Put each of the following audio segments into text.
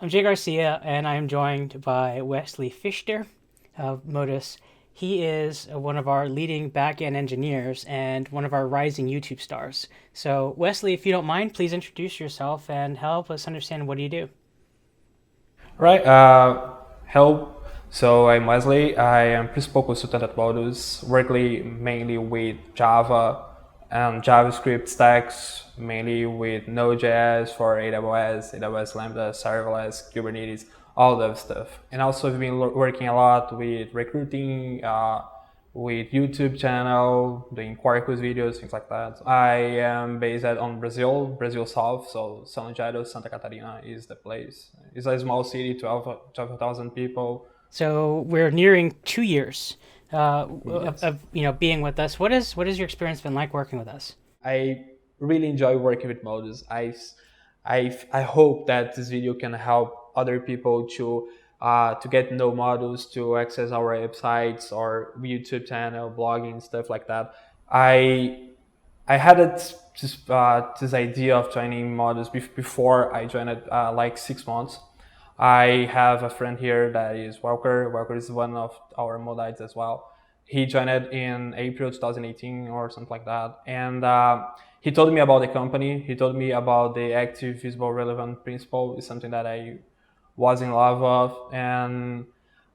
I'm Jay Garcia, and I'm joined by Wesley Fuchter of Modus. He is one of our leading back-end engineers and one of our rising YouTube stars. So, Wesley, if you don't mind, please introduce yourself and help us understand what do you do. Right. Hello. So I'm Wesley. I am principal consultant at Modus, working mainly with Java and JavaScript stacks, mainly with Node.js for AWS Lambda, serverless, Kubernetes, all that stuff. And also I've been working a lot with recruiting, with YouTube channel, doing Quarkus videos, things like that. I am based on Brazil South, so São José, Santa Catarina is the place. It's a small city, 12,000 people. So, we're nearing 2 years Yes. of being with us. What has your experience been like working with us? I really enjoy working with Modus. I hope that this video can help other people to get to know Modus, to access our websites or YouTube channel, blogging, stuff like that. I I had this idea of joining Modus before I joined it, like 6 months. I have a friend here that is Walker. Walker is one of our Modites as well. He joined it in April 2018 or something like that. And he told me about the company. He told me about the active, visible, relevant principle. Is something that I was in love of. And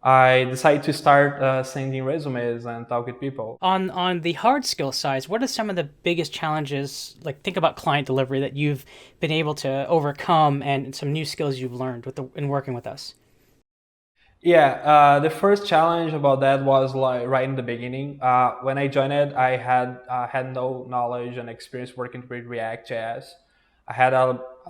I decided to start sending resumes and talk with people. On the hard skill side, what are some of the biggest challenges, like think about client delivery, that you've been able to overcome and some new skills you've learned in working with us? Yeah, the first challenge about that was like right in the beginning. When I joined it, I had no knowledge and experience working with React.js. I had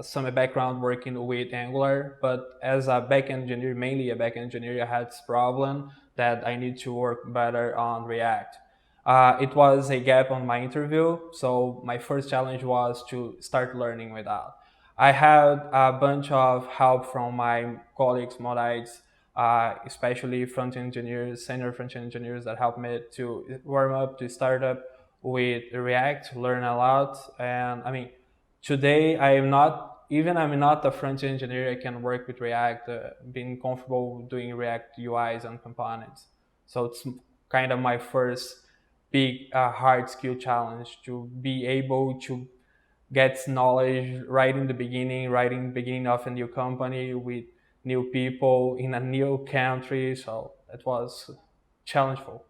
some background working with Angular, but as a back engineer, mainly a back engineer, I had this problem that I need to work better on React. It was a gap on my interview, so my first challenge was to start learning with that. I had a bunch of help from my colleagues, Modites, especially front-end engineers, senior front-end engineers that helped me to warm up, to start up with React, learn a lot. And I mean, today I'm not a front-end engineer, I can work with React, being comfortable doing React UIs and components. So it's kind of my first big hard skill challenge to be able to get knowledge right in the beginning of a new company with new people in a new country. So it was challengeful.